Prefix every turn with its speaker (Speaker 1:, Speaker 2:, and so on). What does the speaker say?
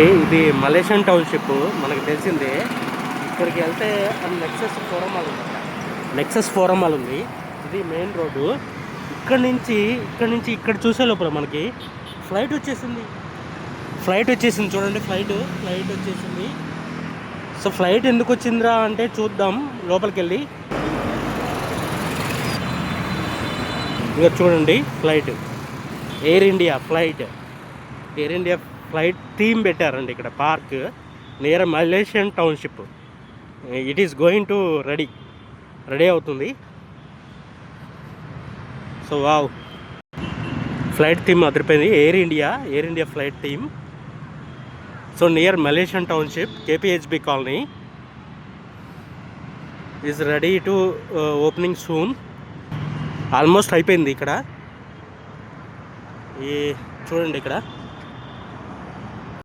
Speaker 1: ఇది Malaysian township మనకు తెలిసిందే. ఇక్కడికి వెళ్తే నెక్సస్ ఫోరం మాల్ ఉంది. నెక్సస్ ఫోరం మాల్ ఉంది. ఇది మెయిన్ రోడ్డు. ఇక్కడ నుంచి ఇక్కడ చూసే లోపల మనకి ఫ్లైట్ వచ్చేసింది. చూడండి, ఫ్లైట్ వచ్చేసింది. సో ఫ్లైట్ ఎందుకు వచ్చిందిరా అంటే చూద్దాం లోపలికి వెళ్ళి. ఇంకా చూడండి, flight air India flight theme పెట్టారండి ఇక్కడ. Park near Malaysian township. It is going to ready అవుతుంది. సో వావ్, ఫ్లైట్ థీమ్ అదిరిపోయింది. Air India flight theme. So near Malaysian township, KPHB colony is ready to opening soon. Almost అయిపోయింది ఇక్కడ. ఈ చూడండి ఇక్కడ